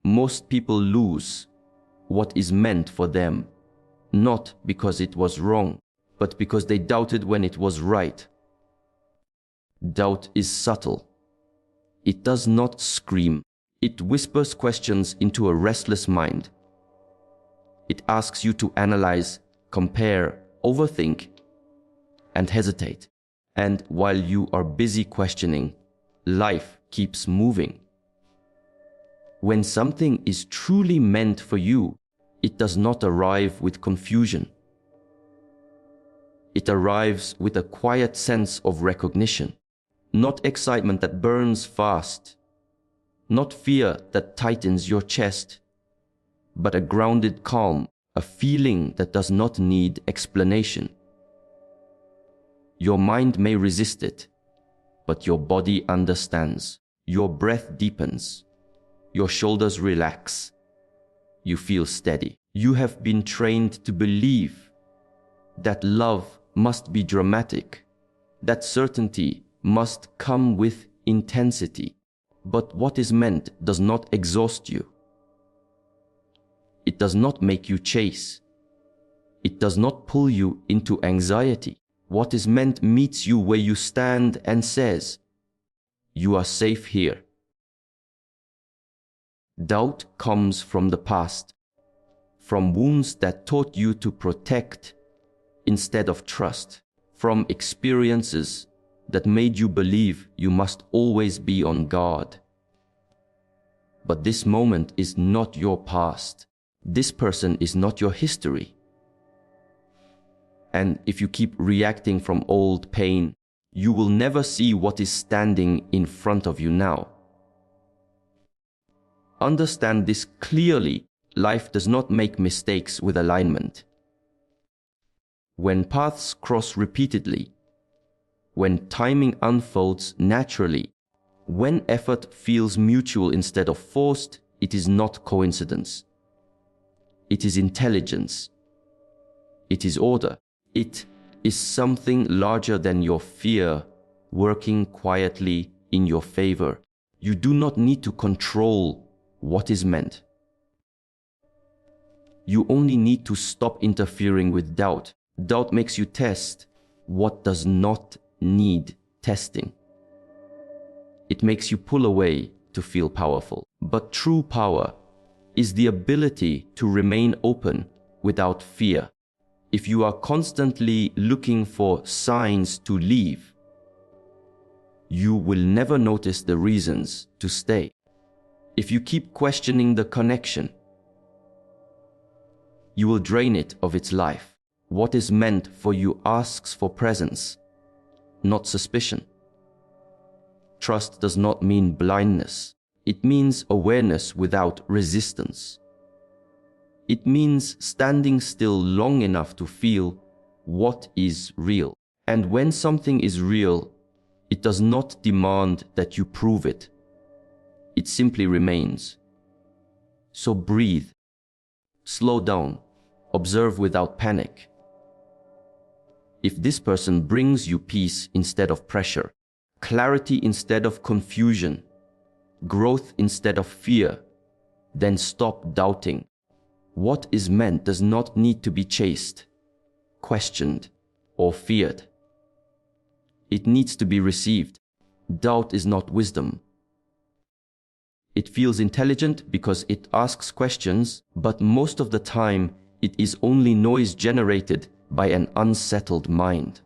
Most people lose what is meant for them, not because it was wrong, but because they doubted when it was right. Doubt is subtle. It does not scream. It whispers questions into a restless mind. It asks you to analyze, compare, overthink, and hesitate. And while you are busy questioning, life keeps moving. When something is truly meant for you, it does not arrive with confusion. It arrives with a quiet sense of recognition, not excitement that burns fast, not fear that tightens your chest, but a grounded calm, a feeling that does not need explanation. Your mind may resist it, but your body understands. Your breath deepens. Your shoulders relax. You feel steady. You have been trained to believe that love must be dramatic, that certainty must come with intensity. But what is meant does not exhaust you. It does not make you chase. It does not pull you into anxiety. What is meant meets you where you stand and says, "You are safe here." Doubt comes from the past, from wounds that taught you to protect instead of trust, from experiences that made you believe you must always be on guard. But this moment is not your past. This person is not your history. And if you keep reacting from old pain, you will never see what is standing in front of you now. Understand this clearly. Life does not make mistakes with alignment. When paths cross repeatedly, when timing unfolds naturally, when effort feels mutual instead of forced, it is not coincidence. It is intelligence. It is order. It is something larger than your fear, working quietly in your favor. You do not need to control what is meant. You only need to stop interfering with doubt. Doubt makes you test what does not need testing. It makes you pull away to feel powerful. But true power is the ability to remain open without fear. If you are constantly looking for signs to leave, you will never notice the reasons to stay. If you keep questioning the connection, you will drain it of its life. What is meant for you asks for presence, not suspicion. Trust does not mean blindness. It means awareness without resistance. It means standing still long enough to feel what is real. And when something is real, it does not demand that you prove it. It simply remains. So breathe, slow down, observe without panic. If this person brings you peace instead of pressure, clarity instead of confusion, growth instead of fear, then stop doubting. What is meant does not need to be chased, questioned, or feared. It needs to be received. Doubt is not wisdom. It feels intelligent because it asks questions, but most of the time it is only noise generated by an unsettled mind.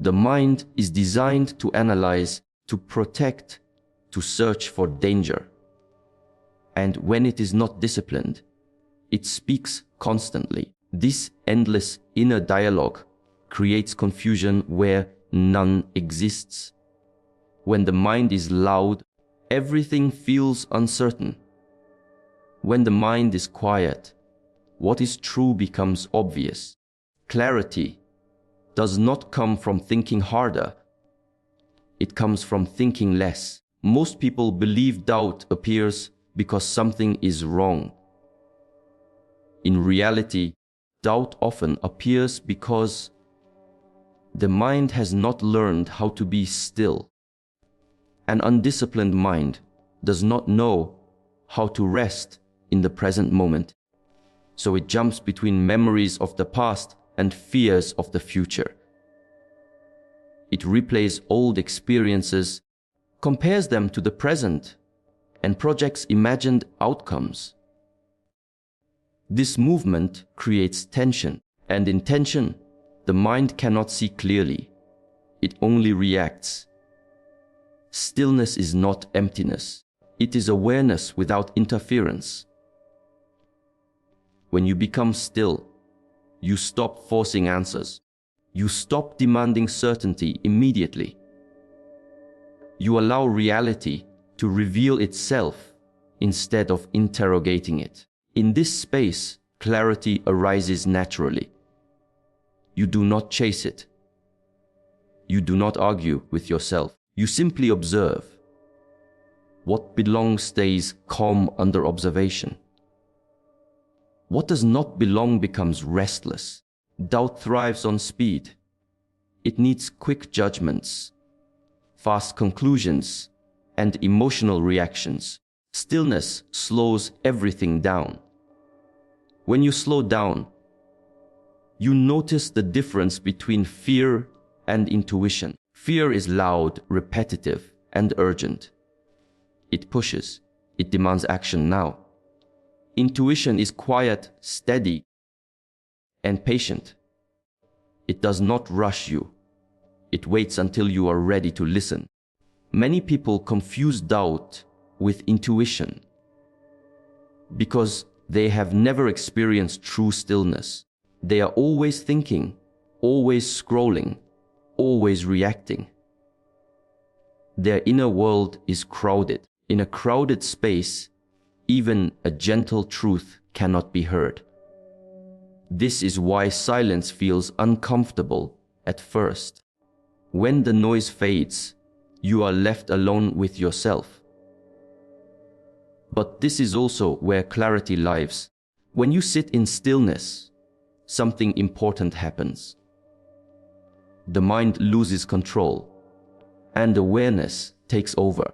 The mind is designed to analyze, to protect, to search for danger. And when it is not disciplined, it speaks constantly. This endless inner dialogue creates confusion where none exists. When the mind is loud, everything feels uncertain. When the mind is quiet, what is true becomes obvious. Clarity does not come from thinking harder. It comes from thinking less. Most people believe doubt appears because something is wrong. In reality, doubt often appears because the mind has not learned how to be still. An undisciplined mind does not know how to rest in the present moment. So it jumps between memories of the past and fears of the future. It replays old experiences, compares them to the present, and projects imagined outcomes. This movement creates tension, and in tension, the mind cannot see clearly. It only reacts. Stillness is not emptiness. It is awareness without interference. When you become still, you stop forcing answers. You stop demanding certainty immediately. You allow reality to reveal itself instead of interrogating it. In this space, clarity arises naturally. You do not chase it. You do not argue with yourself. You simply observe. What belongs stays calm under observation. What does not belong becomes restless. Doubt thrives on speed. It needs quick judgments, fast conclusions, and emotional reactions. Stillness slows everything down. When you slow down, you notice the difference between fear and intuition. Fear is loud, repetitive, and urgent. It pushes. It demands action now. Intuition is quiet, steady, and patient. It does not rush you. It waits until you are ready to listen. Many people confuse doubt with intuition because they have never experienced true stillness. They are always thinking, always scrolling, always reacting. Their inner world is crowded. In a crowded space, even a gentle truth cannot be heard. This is why silence feels uncomfortable at first. When the noise fades, you are left alone with yourself. But this is also where clarity lives. When you sit in stillness, something important happens. The mind loses control, and awareness takes over.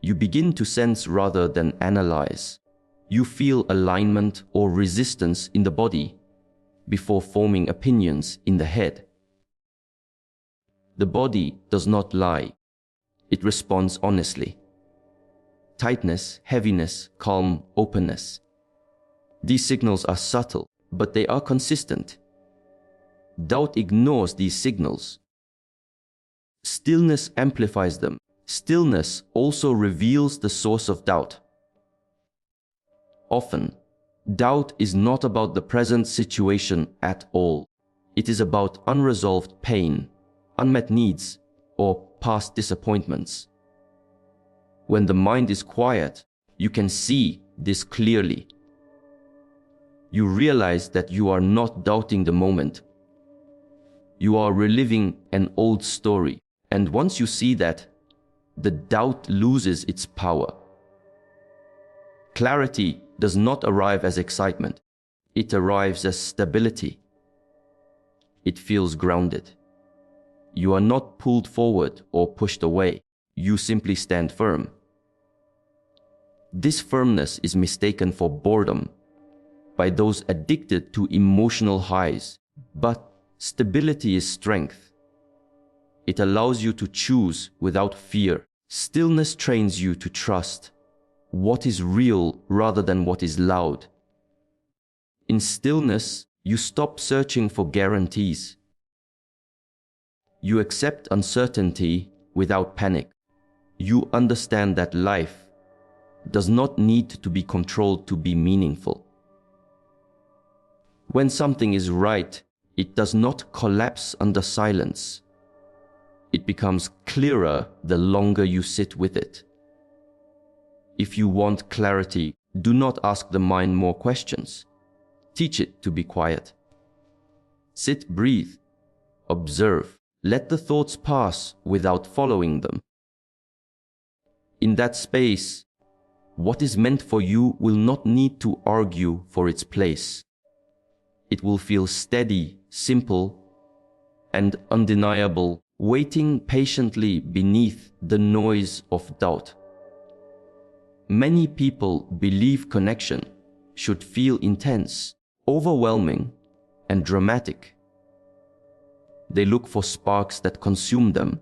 You begin to sense rather than analyze. You feel alignment or resistance in the body before forming opinions in the head. The body does not lie. It responds honestly. Tightness, heaviness, calm, openness. These signals are subtle, but they are consistent. Doubt ignores these signals. Stillness amplifies them. Stillness also reveals the source of doubt. Often, doubt is not about the present situation at all. It is about unresolved pain, unmet needs, or past disappointments. When the mind is quiet, you can see this clearly. You realize that you are not doubting the moment. You are reliving an old story, and once you see that, the doubt loses its power. Clarity does not arrive as excitement. It arrives as stability. It feels grounded. You are not pulled forward or pushed away. You simply stand firm. This firmness is mistaken for boredom by those addicted to emotional highs, but stability is strength. It allows you to choose without fear. Stillness trains you to trust what is real rather than what is loud. In stillness, you stop searching for guarantees. You accept uncertainty without panic. You understand that life does not need to be controlled to be meaningful. When something is right, it does not collapse under silence. It becomes clearer the longer you sit with it. If you want clarity, do not ask the mind more questions. Teach it to be quiet. Sit, breathe, observe. Let the thoughts pass without following them. In that space, what is meant for you will not need to argue for its place. It will feel steady, simple, and undeniable, waiting patiently beneath the noise of doubt. Many people believe connection should feel intense, overwhelming, and dramatic. They look for sparks that consume them,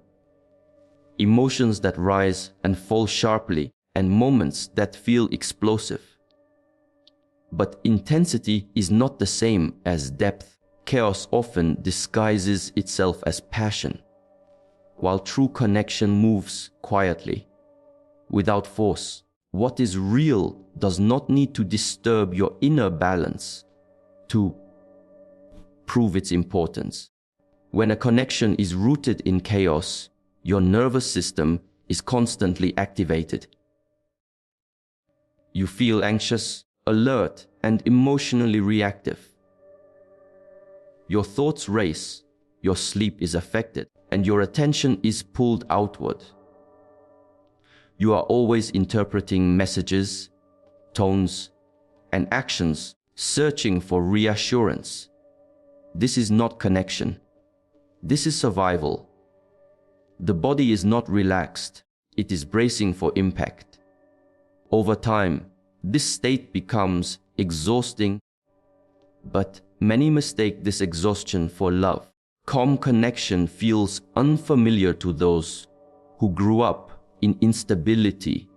emotions that rise and fall sharply, and moments that feel explosive. But intensity is not the same as depth. Chaos often disguises itself as passion, while true connection moves quietly, without force. What is real does not need to disturb your inner balance to prove its importance. When a connection is rooted in chaos, your nervous system is constantly activated. You feel anxious, alert, and emotionally reactive. Your thoughts race, your sleep is affected, and your attention is pulled outward. You are always interpreting messages, tones, and actions, searching for reassurance. This is not connection. This is survival. The body is not relaxed. It is bracing for impact. Over time, this state becomes exhausting, but many mistake this exhaustion for love. Calm connection feels unfamiliar to those who grew up in instability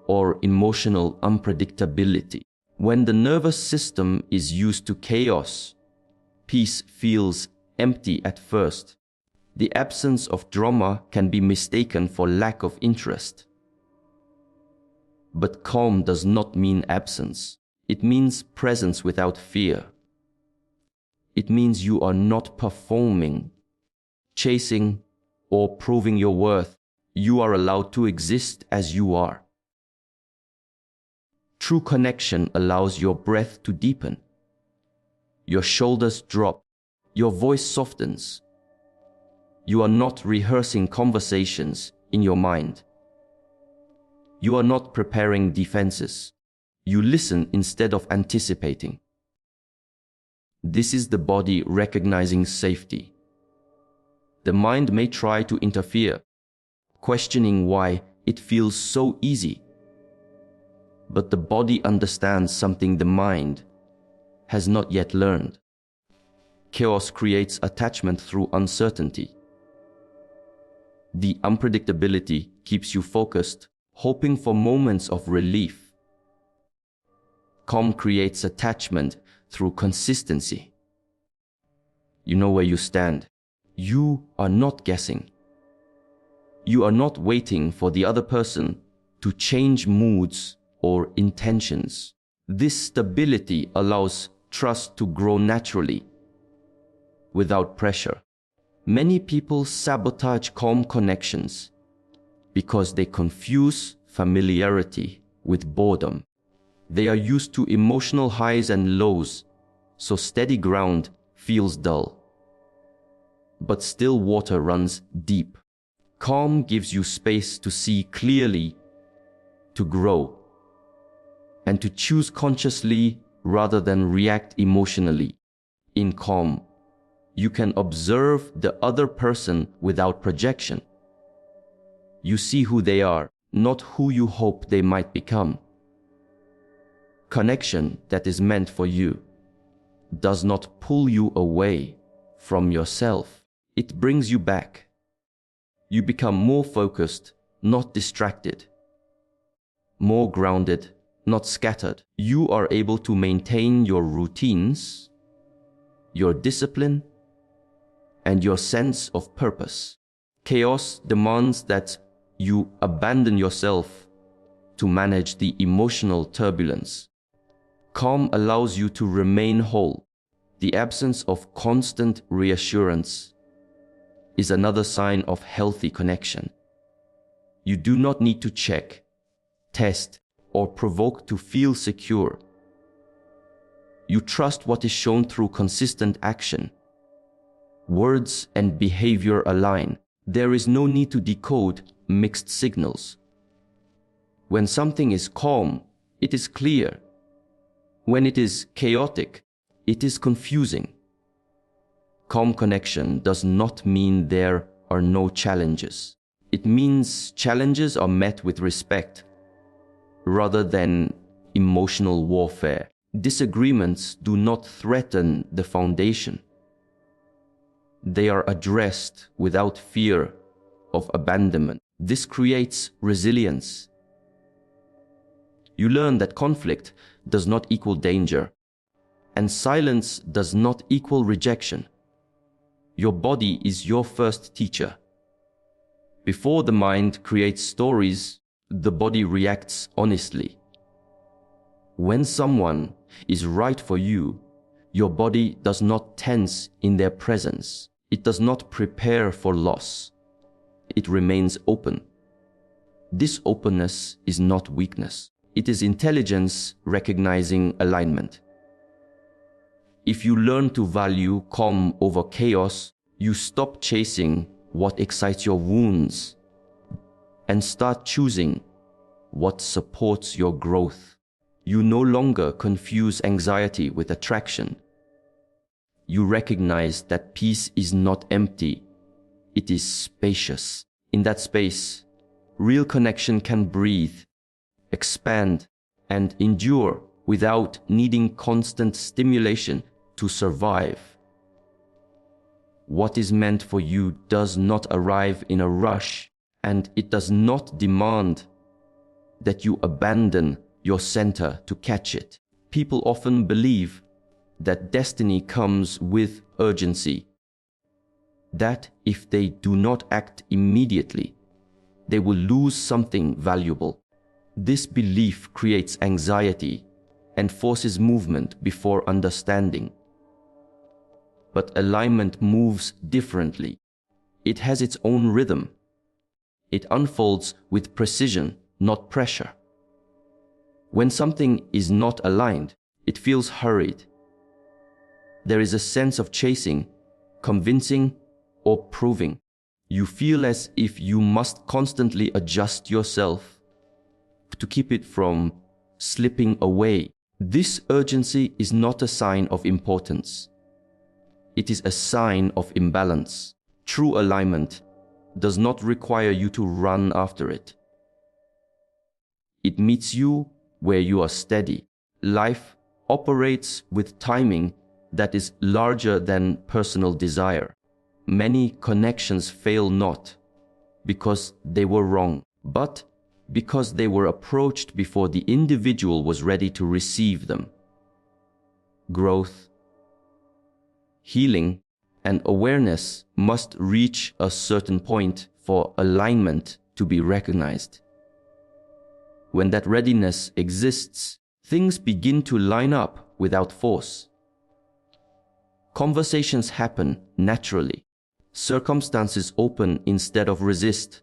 or emotional unpredictability. When the nervous system is used to chaos, peace feels empty at first. The absence of drama can be mistaken for lack of interest. But calm does not mean absence. It means presence without fear. It means you are not performing, chasing, or proving your worth. You are allowed to exist as you are. True connection allows your breath to deepen. Your shoulders drop. Your voice softens. You are not rehearsing conversations in your mind. You are not preparing defenses. You listen instead of anticipating. This is the body recognizing safety. The mind may try to interfere, questioning why it feels so easy. But the body understands something the mind has not yet learned. Chaos creates attachment through uncertainty. The unpredictability keeps you focused, hoping for moments of relief. Calm creates attachment through consistency. You know where you stand. You are not guessing. You are not waiting for the other person to change moods or intentions. This stability allows trust to grow naturally, without pressure. Many people sabotage calm connections because they confuse familiarity with boredom. They are used to emotional highs and lows, so steady ground feels dull. But still water runs deep. Calm gives you space to see clearly, to grow, and to choose consciously rather than react emotionally. In calm, you can observe the other person without projection. You see who they are, not who you hope they might become. Connection that is meant for you does not pull you away from yourself. It brings you back. You become more focused, not distracted. More grounded, not scattered. You are able to maintain your routines, your discipline, and your sense of purpose. Chaos demands that you abandon yourself to manage the emotional turbulence. Calm allows you to remain whole. The absence of constant reassurance is another sign of healthy connection. You do not need to check, test, or provoke to feel secure. You trust what is shown through consistent action. Words and behavior align. There is no need to decode mixed signals. When something is calm, it is clear. When it is chaotic, it is confusing. Calm connection does not mean there are no challenges. It means challenges are met with respect, rather than emotional warfare. Disagreements do not threaten the foundation. They are addressed without fear of abandonment. This creates resilience. You learn that conflict does not equal danger, and silence does not equal rejection. Your body is your first teacher. Before the mind creates stories, the body reacts honestly. When someone is right for you, your body does not tense in their presence. It does not prepare for loss. It remains open. This openness is not weakness. It is intelligence recognizing alignment. If you learn to value calm over chaos, you stop chasing what excites your wounds and start choosing what supports your growth. You no longer confuse anxiety with attraction. You recognize that peace is not empty, it is spacious. In that space, real connection can breathe, expand, and endure without needing constant stimulation to survive. What is meant for you does not arrive in a rush, and it does not demand that you abandon your center to catch it. People often believe that destiny comes with urgency, that if they do not act immediately, they will lose something valuable. This belief creates anxiety and forces movement before understanding. But alignment moves differently. It has its own rhythm. It unfolds with precision, not pressure. When something is not aligned, it feels hurried. There is a sense of chasing, convincing, or proving. You feel as if you must constantly adjust yourself to keep it from slipping away. This urgency is not a sign of importance. It is a sign of imbalance. True alignment does not require you to run after it. It meets you where you are steady. Life operates with timing that is larger than personal desire. Many connections fail not because they were wrong, but because they were approached before the individual was ready to receive them. Growth, healing, and awareness must reach a certain point for alignment to be recognized. When that readiness exists, things begin to line up without force. Conversations happen naturally. Circumstances open instead of resist.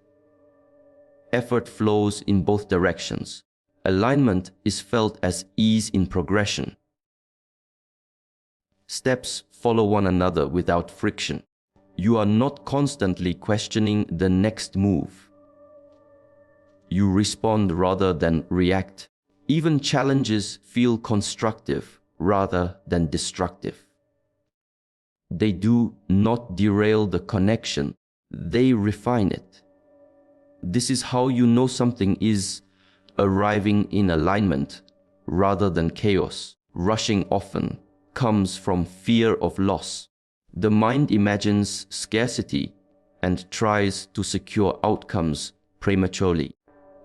Effort flows in both directions. Alignment is felt as ease in progression. Steps follow one another without friction. You are not constantly questioning the next move. You respond rather than react. Even challenges feel constructive rather than destructive. They do not derail the connection, they refine it. This is how you know something is arriving in alignment rather than chaos. Rushing often comes from fear of loss. The mind imagines scarcity and tries to secure outcomes prematurely.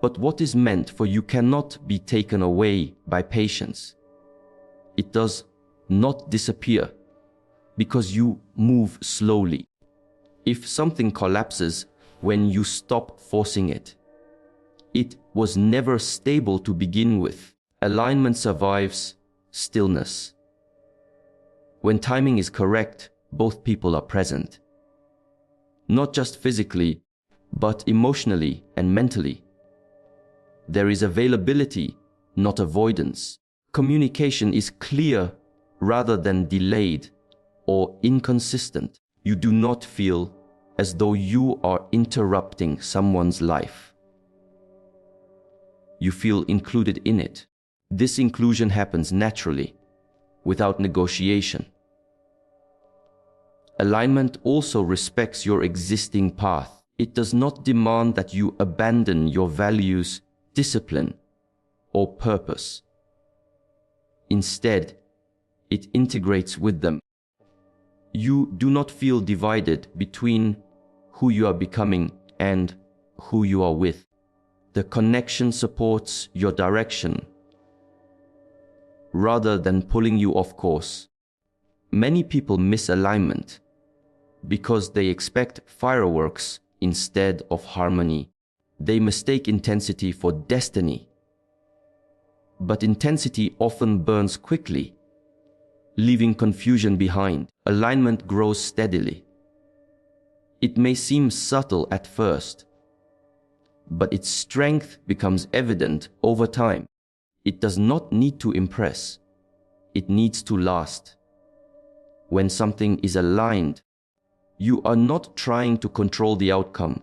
But what is meant for you cannot be taken away by patience. It does not disappear because you move slowly. If something collapses when you stop forcing it, it was never stable to begin with. Alignment survives stillness. When timing is correct, both people are present. Not just physically, but emotionally and mentally. There is availability, not avoidance. Communication is clear rather than delayed or inconsistent. You do not feel as though you are interrupting someone's life. You feel included in it. This inclusion happens naturally, without negotiation. Alignment also respects your existing path. It does not demand that you abandon your values, discipline, or purpose. Instead, it integrates with them. You do not feel divided between who you are becoming and who you are with. The connection supports your direction rather than pulling you off course. Many people miss alignment because they expect fireworks instead of harmony. They mistake intensity for destiny. But intensity often burns quickly, leaving confusion behind. Alignment grows steadily. It may seem subtle at first, but its strength becomes evident over time. It does not need to impress. It needs to last. When something is aligned, you are not trying to control the outcome.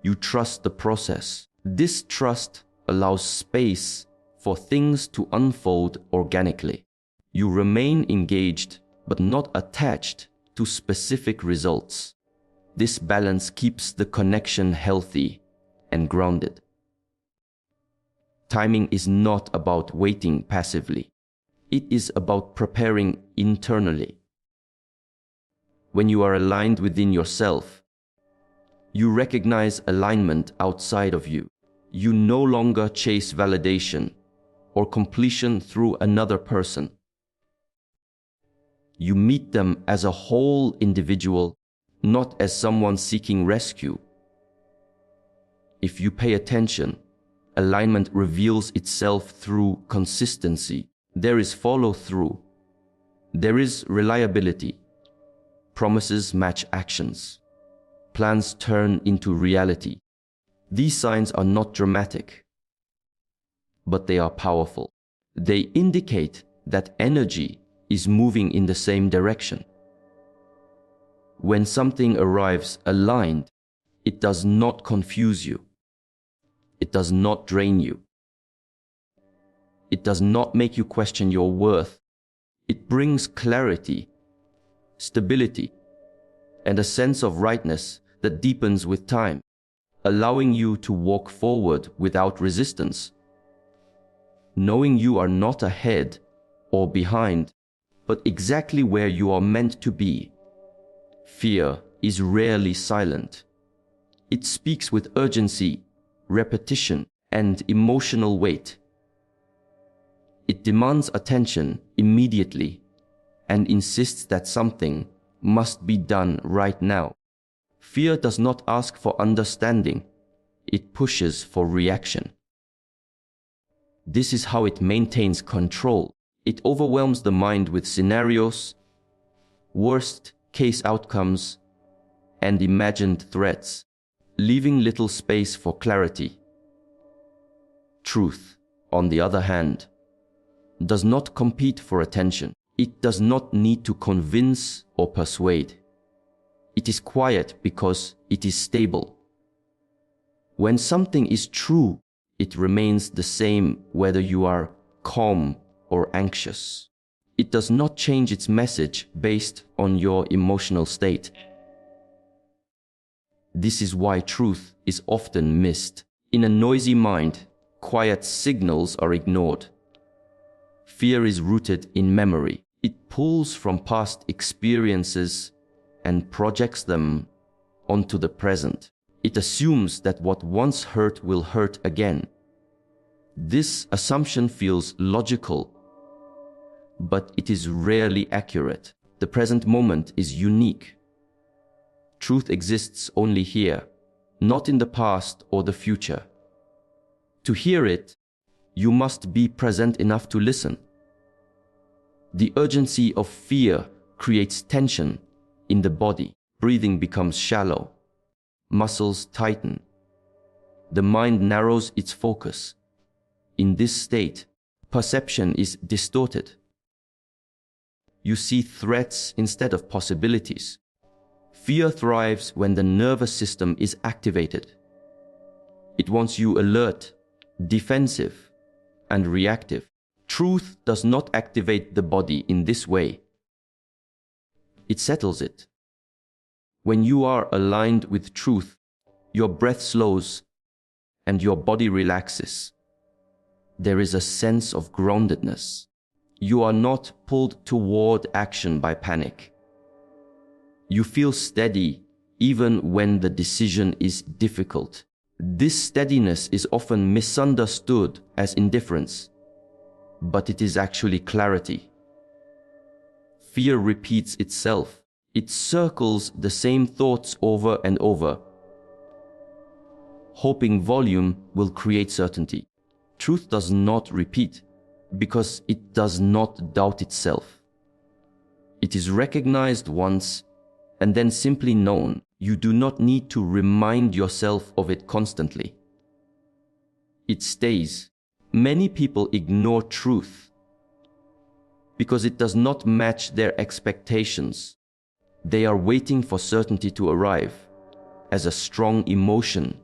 You trust the process. This trust allows space for things to unfold organically. You remain engaged but not attached to specific results. This balance keeps the connection healthy and grounded. Timing is not about waiting passively. It is about preparing internally. When you are aligned within yourself, you recognize alignment outside of you. You no longer chase validation or completion through another person. You meet them as a whole individual, not as someone seeking rescue. If you pay attention, alignment reveals itself through consistency. There is follow-through. There is reliability. Promises match actions. Plans turn into reality. These signs are not dramatic, but they are powerful. They indicate that energy is moving in the same direction. When something arrives aligned, it does not confuse you. It does not drain you. It does not make you question your worth. It brings clarity, stability, and a sense of rightness that deepens with time, allowing you to walk forward without resistance. Knowing you are not ahead or behind, but exactly where you are meant to be. Fear is rarely silent. It speaks with urgency, repetition, and emotional weight. It demands attention immediately and insists that something must be done right now. Fear does not ask for understanding. It pushes for reaction. This is how it maintains control. It overwhelms the mind with scenarios, worst-case outcomes, and imagined threats, leaving little space for clarity. Truth, on the other hand, does not compete for attention. It does not need to convince or persuade. It is quiet because it is stable. When something is true, it remains the same whether you are calm or anxious. It does not change its message based on your emotional state. This is why truth is often missed. In a noisy mind, quiet signals are ignored. Fear is rooted in memory. It pulls from past experiences and projects them onto the present. It assumes that what once hurt will hurt again. This assumption feels logical, but it is rarely accurate. The present moment is unique. Truth exists only here, not in the past or the future. To hear it, you must be present enough to listen. The urgency of fear creates tension in the body. Breathing becomes shallow. Muscles tighten. The mind narrows its focus. In this state, perception is distorted. You see threats instead of possibilities. Fear thrives when the nervous system is activated. It wants you alert, defensive, and reactive. Truth does not activate the body in this way. It settles it. When you are aligned with truth, your breath slows and your body relaxes. there is a sense of groundedness. You are not pulled toward action by panic. You feel steady even when the decision is difficult. This steadiness is often misunderstood as indifference, but it is actually clarity. Fear repeats itself. It circles the same thoughts over and over, hoping volume will create certainty. Truth does not repeat because it does not doubt itself. It is recognized once and then simply known. You do not need to remind yourself of it constantly. It stays. Many people ignore truth because it does not match their expectations. They are waiting for certainty to arrive as a strong emotion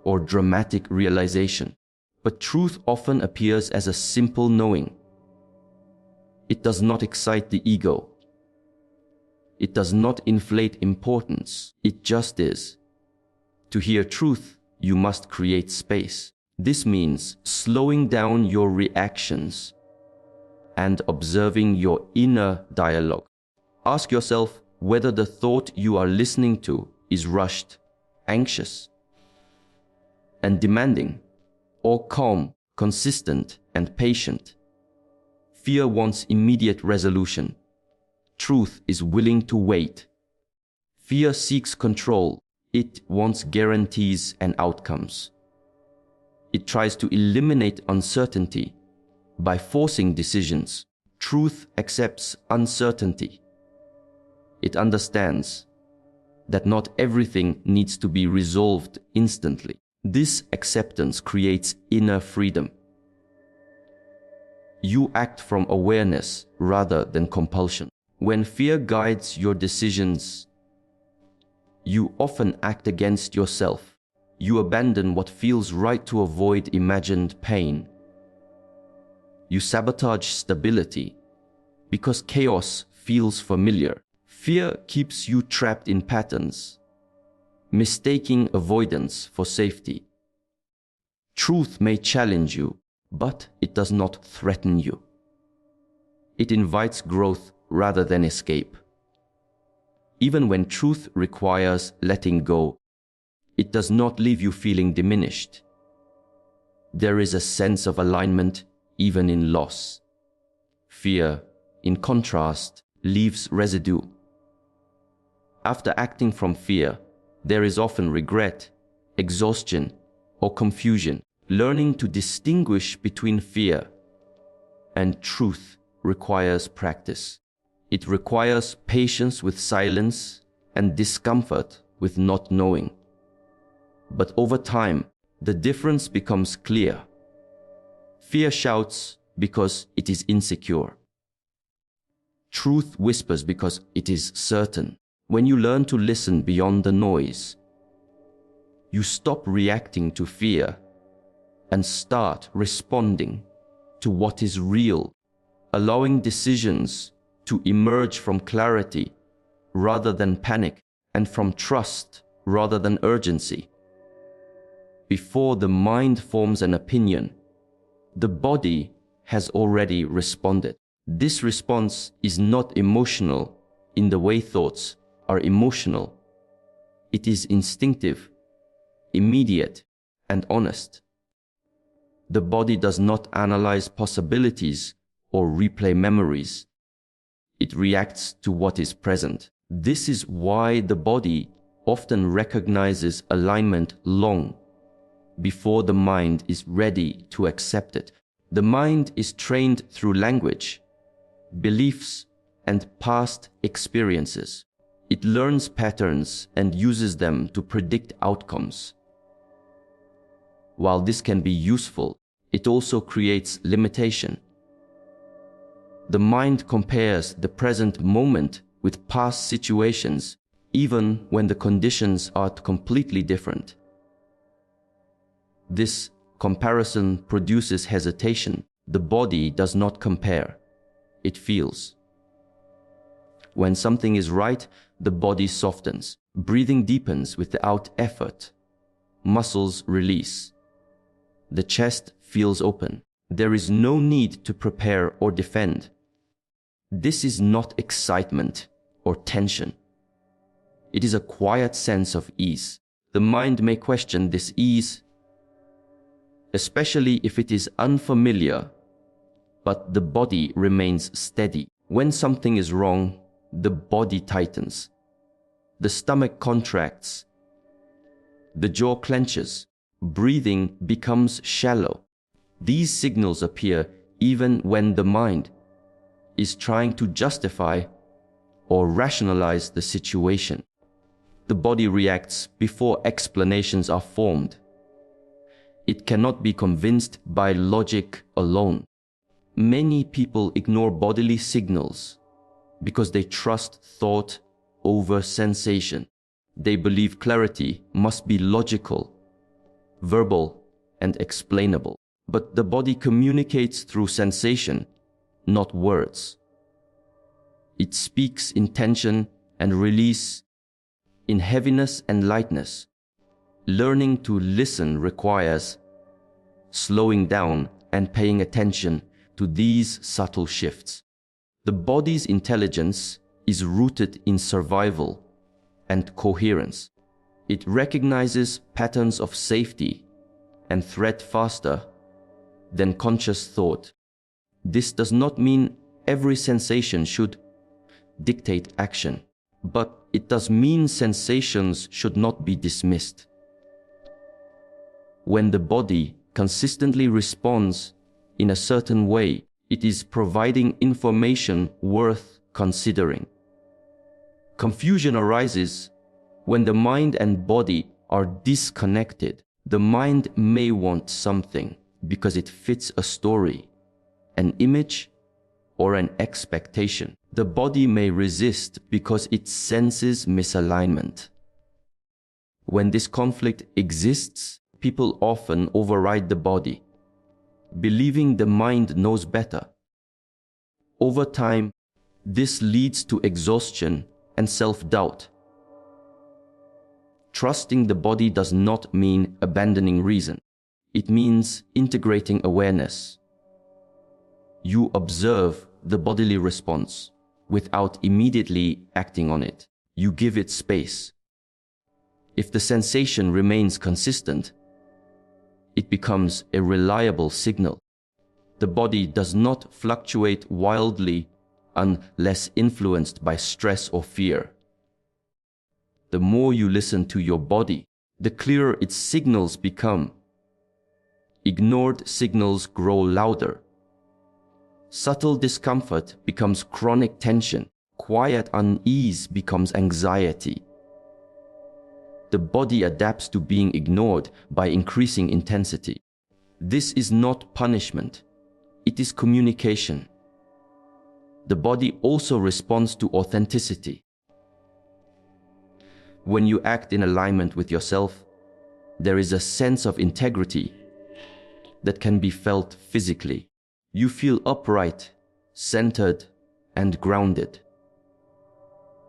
or dramatic realization. But truth often appears as a simple knowing. It does not excite the ego. It does not inflate importance. It just is. To hear truth, you must create space. This means slowing down your reactions and observing your inner dialogue. Ask yourself whether the thought you are listening to is rushed, anxious, and demanding, or calm, consistent, and patient. Fear wants immediate resolution. Truth is willing to wait. Fear seeks control. It wants guarantees and outcomes. It tries to eliminate uncertainty by forcing decisions. Truth accepts uncertainty. It understands that not everything needs to be resolved instantly. This acceptance creates inner freedom. You act from awareness rather than compulsion. When fear guides your decisions, you often act against yourself. You abandon what feels right to avoid imagined pain. You sabotage stability because chaos feels familiar. Fear keeps you trapped in patterns, mistaking avoidance for safety. Truth may challenge you, but it does not threaten you. It invites growth rather than escape. Even when truth requires letting go, it does not leave you feeling diminished. There is a sense of alignment even in loss. Fear, in contrast, leaves residue. After acting from fear, there is often regret, exhaustion, or confusion. Learning to distinguish between fear and truth requires practice. It requires patience with silence and discomfort with not knowing. But over time, the difference becomes clear. Fear shouts because it is insecure. Truth whispers because it is certain. When you learn to listen beyond the noise, you stop reacting to fear and start responding to what is real, allowing decisions to emerge from clarity rather than panic, and from trust rather than urgency. Before the mind forms an opinion, the body has already responded. This response is not emotional in the way thoughts are emotional. It is instinctive, immediate, and honest. The body does not analyze possibilities or replay memories. It reacts to what is present. This is why the body often recognizes alignment long before the mind is ready to accept it. The mind is trained through language, beliefs, and past experiences. It learns patterns and uses them to predict outcomes. While this can be useful, it also creates limitation. The mind compares the present moment with past situations, even when the conditions are completely different. This comparison produces hesitation. The body does not compare, it feels. When something is right, the body softens. Breathing deepens without effort. Muscles release. The chest feels open. There is no need to prepare or defend. This is not excitement or tension. It is a quiet sense of ease. The mind may question this ease, especially if it is unfamiliar, but the body remains steady. When something is wrong, the body tightens. The stomach contracts. The jaw clenches. Breathing becomes shallow. These signals appear even when the mind is trying to justify or rationalize the situation. The body reacts before explanations are formed. It cannot be convinced by logic alone. Many people ignore bodily signals because they trust thought over sensation. They believe clarity must be logical, verbal, and explainable. But the body communicates through sensation, not words. It speaks in tension and release, in heaviness and lightness. Learning to listen requires slowing down and paying attention to these subtle shifts. The body's intelligence is rooted in survival and coherence. It recognizes patterns of safety and threat faster than conscious thought. This does not mean every sensation should dictate action, but it does mean sensations should not be dismissed. When the body consistently responds in a certain way, it is providing information worth considering. Confusion arises when the mind and body are disconnected. The mind may want something because it fits a story, an image, or an expectation. The body may resist because it senses misalignment. When this conflict exists, people often override the body, believing the mind knows better. Over time, this leads to exhaustion and self-doubt. Trusting the body does not mean abandoning reason. It means integrating awareness. You observe the bodily response without immediately acting on it. You give it space. If the sensation remains consistent, it becomes a reliable signal. The body does not fluctuate wildly unless influenced by stress or fear. The more you listen to your body, the clearer its signals become. Ignored signals grow louder. Subtle discomfort becomes chronic tension. Quiet unease becomes anxiety. The body adapts to being ignored by increasing intensity. This is not punishment. It is communication. The body also responds to authenticity. When you act in alignment with yourself, there is a sense of integrity that can be felt physically. You feel upright, centered, and grounded.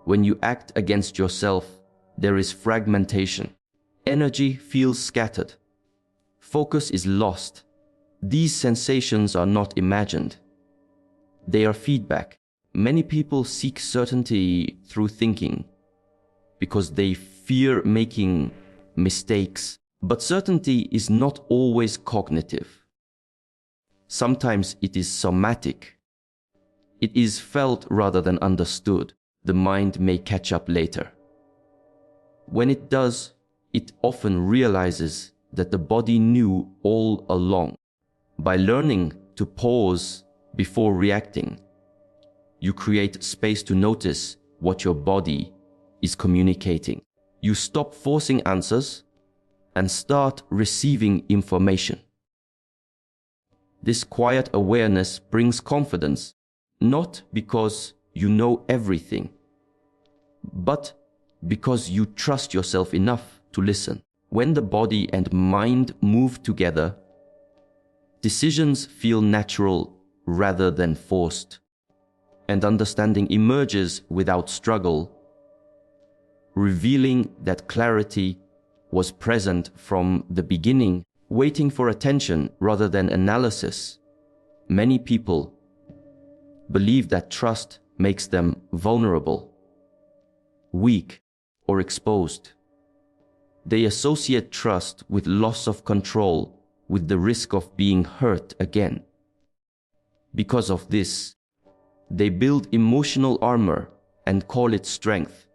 When you act against yourself, there is fragmentation. Energy feels scattered. Focus is lost. These sensations are not imagined. They are feedback. Many people seek certainty through thinking because they fear making mistakes. But certainty is not always cognitive. Sometimes it is somatic. It is felt rather than understood. The mind may catch up later. When it does, it often realizes that the body knew all along. By learning to pause before reacting, you create space to notice what your body is communicating. You stop forcing answers and start receiving information. This quiet awareness brings confidence, not because you know everything, but because you trust yourself enough to listen. When the body and mind move together, decisions feel natural rather than forced, and understanding emerges without struggle, revealing that clarity was present from the beginning. waiting for attention rather than analysis. Many people believe that trust makes them vulnerable, weak, or exposed. They associate trust with loss of control, with the risk of being hurt again. Because of this, they build emotional armor and call it strength.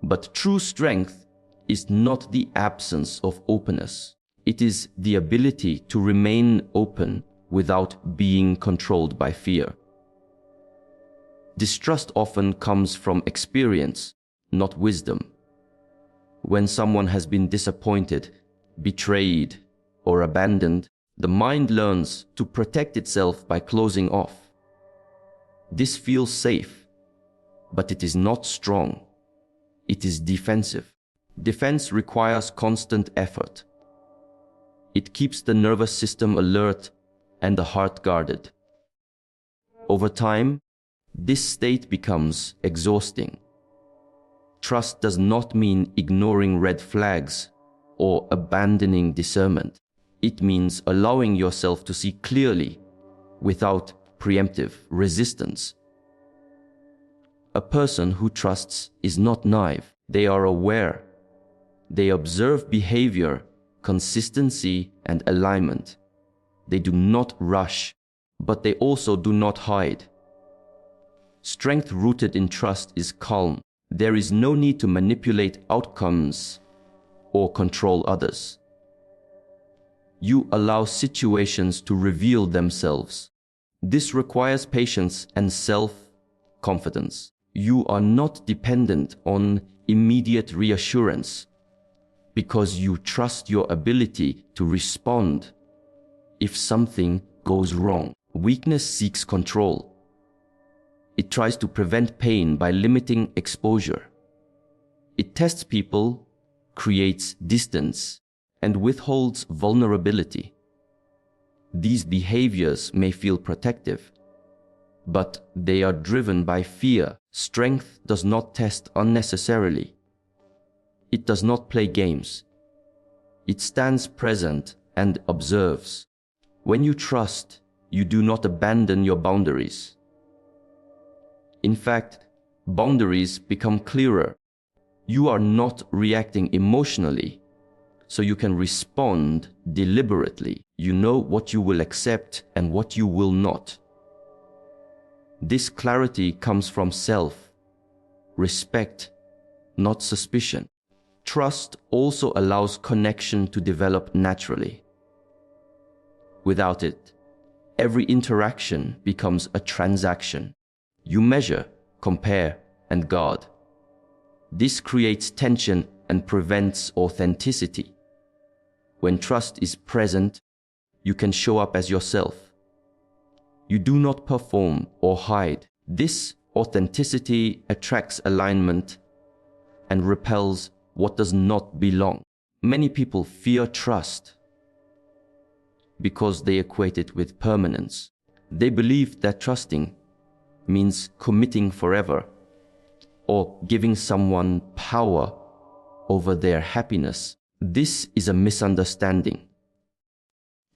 But true strength is not the absence of openness. It is the ability to remain open without being controlled by fear. Distrust often comes from experience, not wisdom. When someone has been disappointed, betrayed, or abandoned, the mind learns to protect itself by closing off. This feels safe, but it is not strong. It is defensive. Defense requires constant effort. It keeps the nervous system alert and the heart guarded. Over time, this state becomes exhausting. Trust does not mean ignoring red flags or abandoning discernment. It means allowing yourself to see clearly without preemptive resistance. A person who trusts is not naive. They are aware. They observe behavior, consistency, and alignment. They do not rush, but they also do not hide. Strength rooted in trust is calm. There is no need to manipulate outcomes or control others. You allow situations to reveal themselves. This requires patience and self-confidence. You are not dependent on immediate reassurance because you trust your ability to respond if something goes wrong. Weakness seeks control. It tries to prevent pain by limiting exposure. It tests people, creates distance, and withholds vulnerability. These behaviors may feel protective, but they are driven by fear. Strength does not test unnecessarily. It does not play games. It stands present and observes. When you trust, you do not abandon your boundaries. In fact, boundaries become clearer. You are not reacting emotionally, so you can respond deliberately. You know what you will accept and what you will not. This clarity comes from self-respect, not suspicion. Trust also allows connection to develop naturally. Without it, every interaction becomes a transaction. You measure, compare, and guard. This creates tension and prevents authenticity. When trust is present, you can show up as yourself. You do not perform or hide. This authenticity attracts alignment and repels what does not belong. Many people fear trust because they equate it with permanence. They believe that trusting means committing forever or giving someone power over their happiness. This is a misunderstanding.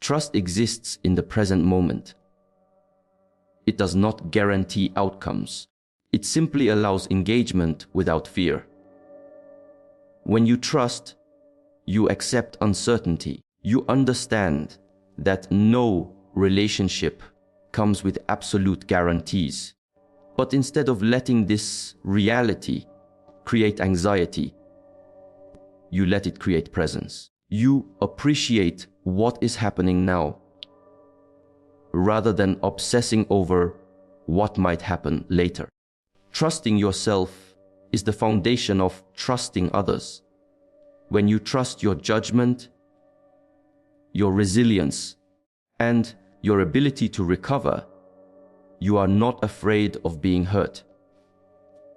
Trust exists in the present moment. It does not guarantee outcomes. It simply allows engagement without fear. When you trust, you accept uncertainty. You understand that no relationship comes with absolute guarantees. But instead of letting this reality create anxiety, you let it create presence. You appreciate what is happening now, rather than obsessing over what might happen later. Trusting yourself is the foundation of trusting others. When you trust your judgment, your resilience, and your ability to recover, you are not afraid of being hurt.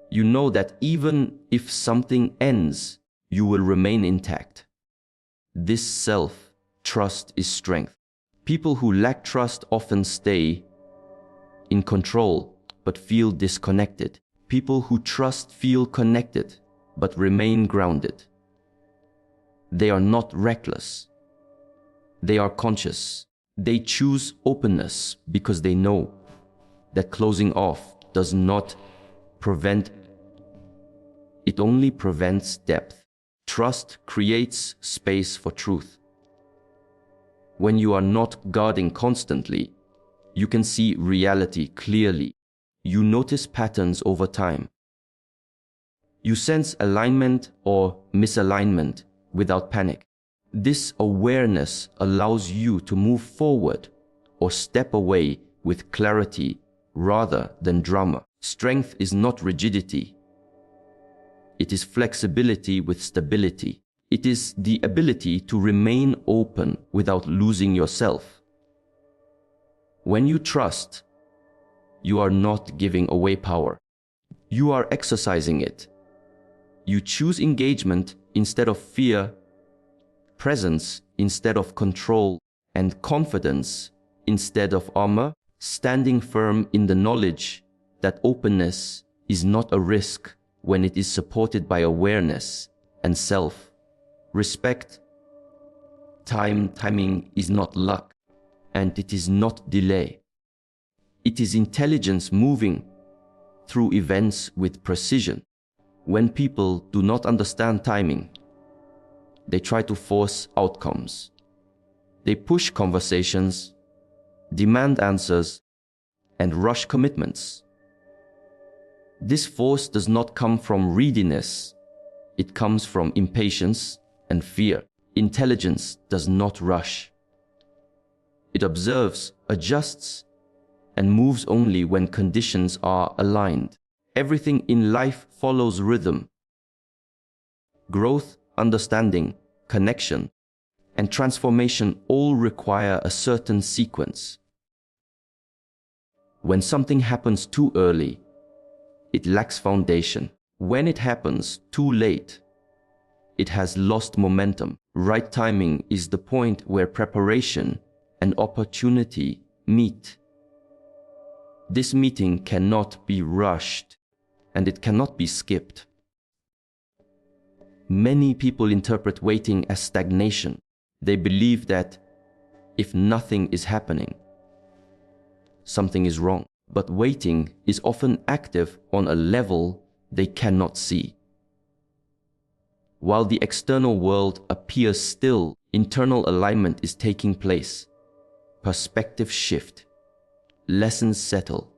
You know that even if something ends, you will remain intact. This self-trust is strength. People who lack trust often stay in control but feel disconnected. People who trust feel connected but remain grounded. They are not reckless. They are conscious. They choose openness because they know that closing off does not prevent, it only prevents depth. Trust creates space for truth. When you are not guarding constantly, you can see reality clearly. You notice patterns over time. You sense alignment or misalignment without panic. This awareness allows you to move forward or step away with clarity rather than drama. Strength is not rigidity. It is flexibility with stability. It is the ability to remain open without losing yourself. When you trust, you are not giving away power. You are exercising it. You choose engagement instead of fear, presence instead of control, and confidence instead of armor, standing firm in the knowledge that openness is not a risk when it is supported by awareness and self-respect. Timing is not luck, and it is not delay. It is intelligence moving through events with precision. When people do not understand timing, they try to force outcomes. They push conversations, demand answers, and rush commitments. This force does not come from readiness. It comes from impatience and fear. Intelligence does not rush. It observes, adjusts, and moves only when conditions are aligned. Everything in life follows rhythm. Growth, understanding, connection, and transformation all require a certain sequence. When something happens too early, it lacks foundation. When it happens too late, it has lost momentum. Right timing is the point where preparation and opportunity meet. This meeting cannot be rushed, and it cannot be skipped. Many people interpret waiting as stagnation. They believe that if nothing is happening, something is wrong. But waiting is often active on a level they cannot see. While the external world appears still, internal alignment is taking place. Perspective shift, lessons settle,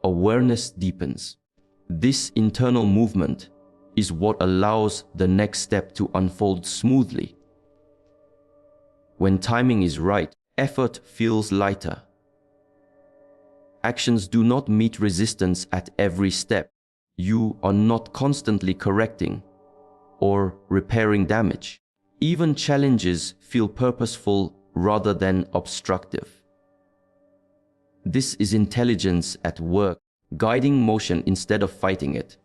awareness deepens. This internal movement is what allows the next step to unfold smoothly. When timing is right, effort feels lighter. Actions do not meet resistance at every step. You are not constantly correcting or repairing damage. Even challenges feel purposeful rather than obstructive. This is intelligence at work, guiding motion instead of fighting it.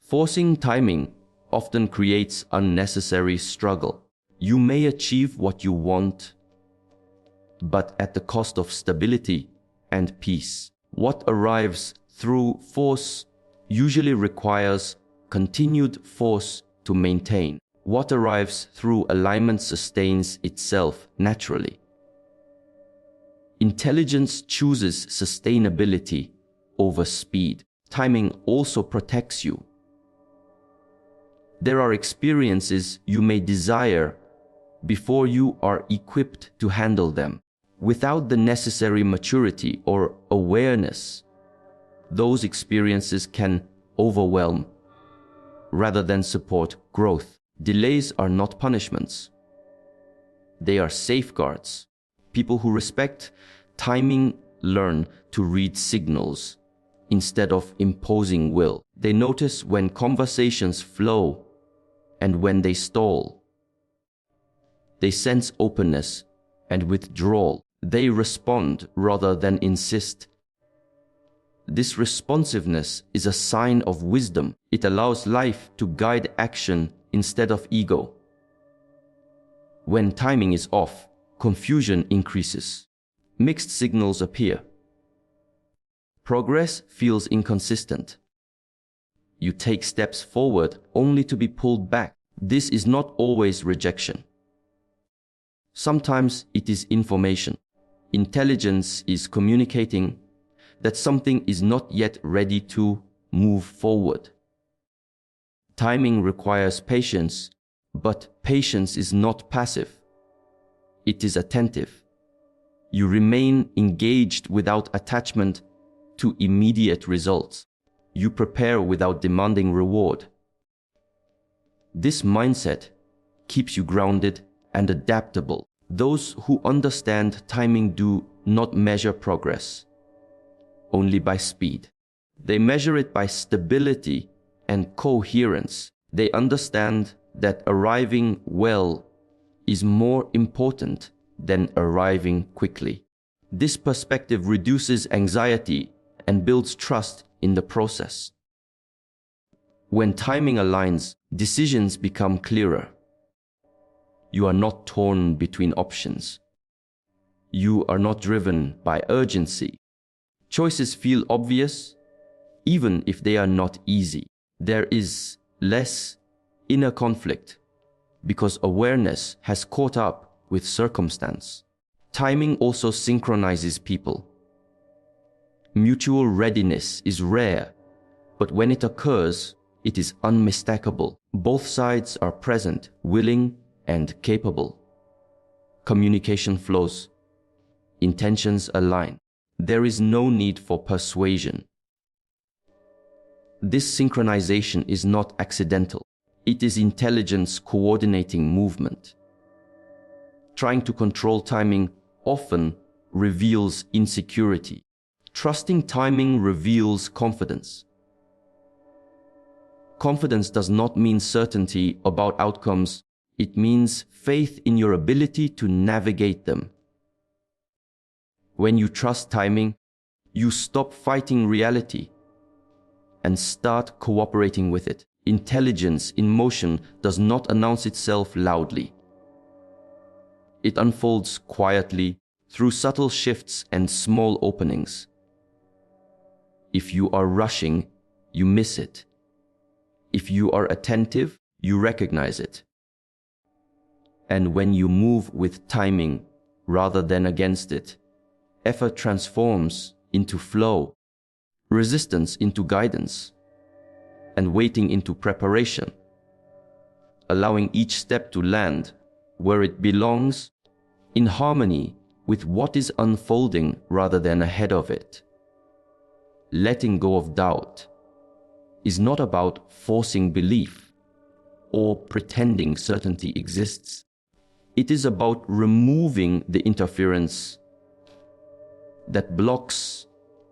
Forcing timing often creates unnecessary struggle. You may achieve what you want, but at the cost of stability and peace. What arrives through force usually requires continued force to maintain. What arrives through alignment sustains itself naturally. Intelligence chooses sustainability over speed. Timing also protects you. There are experiences you may desire before you are equipped to handle them. Without the necessary maturity or awareness, those experiences can overwhelm rather than support growth. Delays are not punishments. They are safeguards. People who respect timing learn to read signals instead of imposing will. They notice when conversations flow and when they stall. They sense openness and withdrawal. They respond rather than insist. This responsiveness is a sign of wisdom. It allows life to guide action instead of ego. When timing is off, confusion increases. Mixed signals appear. Progress feels inconsistent. You take steps forward only to be pulled back. This is not always rejection. Sometimes it is information. Intelligence is communicating that something is not yet ready to move forward. Timing requires patience, but patience is not passive. It is attentive. You remain engaged without attachment to immediate results. You prepare without demanding reward. This mindset keeps you grounded and adaptable. Those who understand timing do not measure progress only by speed. They measure it by stability and coherence. They understand that arriving well is more important than arriving quickly. This perspective reduces anxiety and builds trust in the process. When timing aligns, decisions become clearer. You are not torn between options. You are not driven by urgency. Choices feel obvious, even if they are not easy. There is less inner conflict because awareness has caught up with circumstance. Timing also synchronizes people. Mutual readiness is rare, but when it occurs, it is unmistakable. Both sides are present, willing, and capable. Communication flows. Intentions align. There is no need for persuasion. This synchronization is not accidental. It is intelligence coordinating movement. Trying to control timing often reveals insecurity. Trusting timing reveals confidence. Confidence does not mean certainty about outcomes. It means faith in your ability to navigate them. When you trust timing, you stop fighting reality and start cooperating with it. Intelligence in motion does not announce itself loudly. It unfolds quietly through subtle shifts and small openings. If you are rushing, you miss it. If you are attentive, you recognize it. And when you move with timing rather than against it, effort transforms into flow, resistance into guidance, and waiting into preparation, allowing each step to land where it belongs, in harmony with what is unfolding rather than ahead of it. Letting go of doubt is not about forcing belief or pretending certainty exists. It is about removing the interference that blocks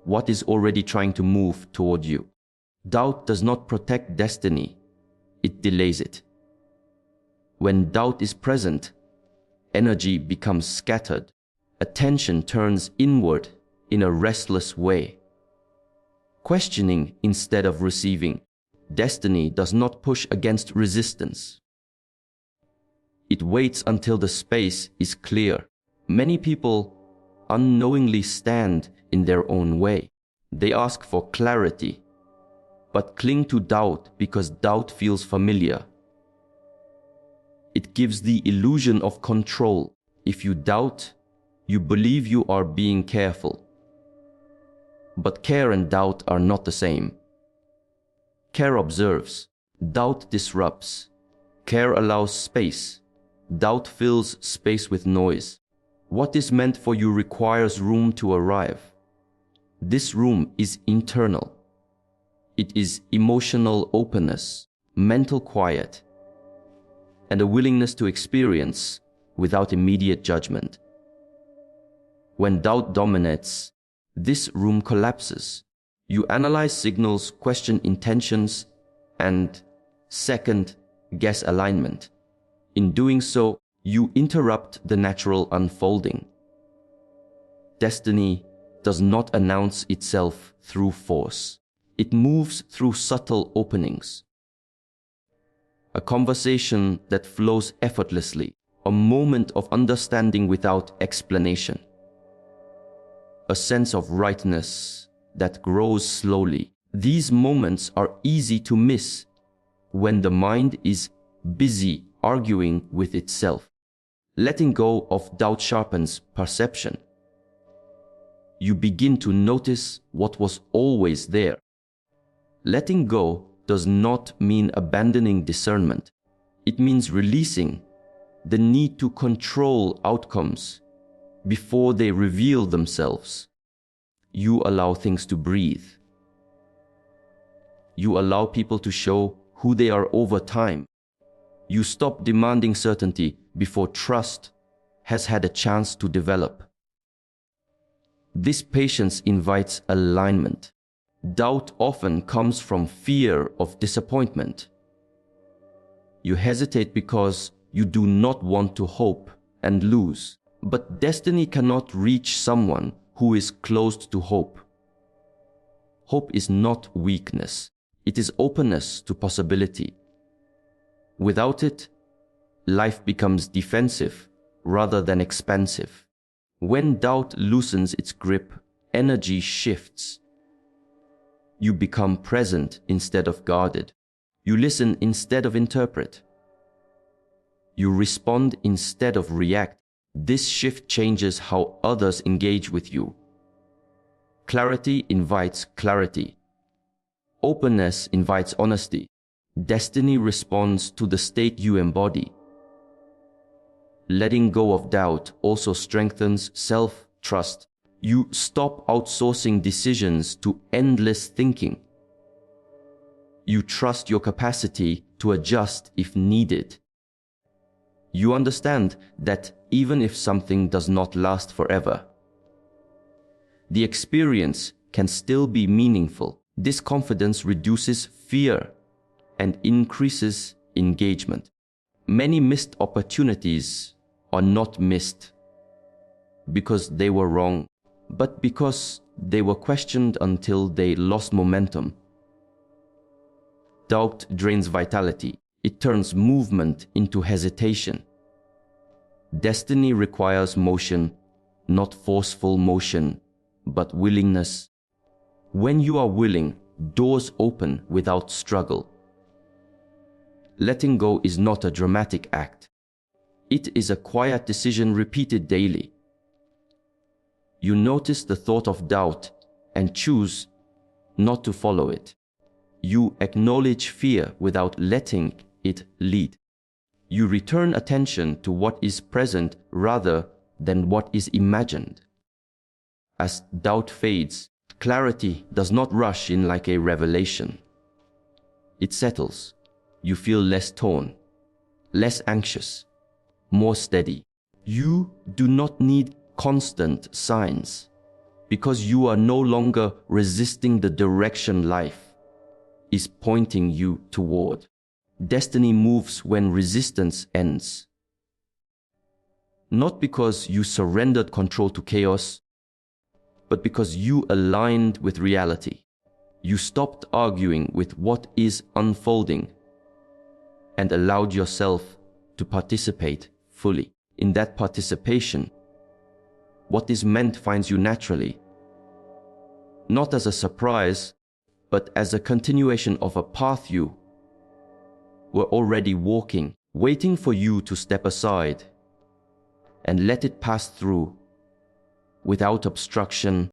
what is already trying to move toward you. Doubt does not protect destiny, it delays it. When doubt is present, energy becomes scattered. Attention turns inward in a restless way. Questioning instead of receiving. Destiny does not push against resistance. It waits until the space is clear. Many people unknowingly stand in their own way. They ask for clarity, but cling to doubt because doubt feels familiar. It gives the illusion of control. If you doubt, you believe you are being careful. But care and doubt are not the same. Care observes, doubt disrupts. Care allows space. Doubt fills space with noise. What is meant for you requires room to arrive. This room is internal. It is emotional openness, mental quiet, and a willingness to experience without immediate judgment. When doubt dominates, this room collapses. You analyze signals, question intentions, and second, guess alignment. In doing so, you interrupt the natural unfolding. Destiny does not announce itself through force. It moves through subtle openings. A conversation that flows effortlessly, a moment of understanding without explanation. A sense of rightness that grows slowly. These moments are easy to miss when the mind is busy arguing with itself. Letting go of doubt sharpens perception. You begin to notice what was always there. Letting go does not mean abandoning discernment. It means releasing the need to control outcomes before they reveal themselves. You allow things to breathe. You allow people to show who they are over time. You stop demanding certainty before trust has had a chance to develop. This patience invites alignment. Doubt often comes from fear of disappointment. You hesitate because you do not want to hope and lose. But destiny cannot reach someone who is closed to hope. Hope is not weakness. It is openness to possibility. Without it, life becomes defensive rather than expansive. When doubt loosens its grip, energy shifts. You become present instead of guarded. You listen instead of interpret. You respond instead of react. This shift changes how others engage with you. Clarity invites clarity. Openness invites honesty. Destiny responds to the state you embody. Letting go of doubt also strengthens self-trust. You stop outsourcing decisions to endless thinking. You trust your capacity to adjust if needed. You understand that even if something does not last forever, the experience can still be meaningful. This confidence reduces fear and increases engagement. Many missed opportunities are not missed because they were wrong, but because they were questioned until they lost momentum. Doubt drains vitality. It turns movement into hesitation. Destiny requires motion, not forceful motion, but willingness. When you are willing, doors open without struggle. Letting go is not a dramatic act. It is a quiet decision repeated daily. You notice the thought of doubt and choose not to follow it. You acknowledge fear without letting it lead. You return attention to what is present rather than what is imagined. As doubt fades, clarity does not rush in like a revelation. It settles. You feel less torn, less anxious, more steady. You do not need constant signs because you are no longer resisting the direction life is pointing you toward. Destiny moves when resistance ends. Not because you surrendered control to chaos, but because you aligned with reality. You stopped arguing with what is unfolding and allowed yourself to participate fully. In that participation, what is meant finds you naturally, not as a surprise, but as a continuation of a path you were already walking, waiting for you to step aside and let it pass through without obstruction,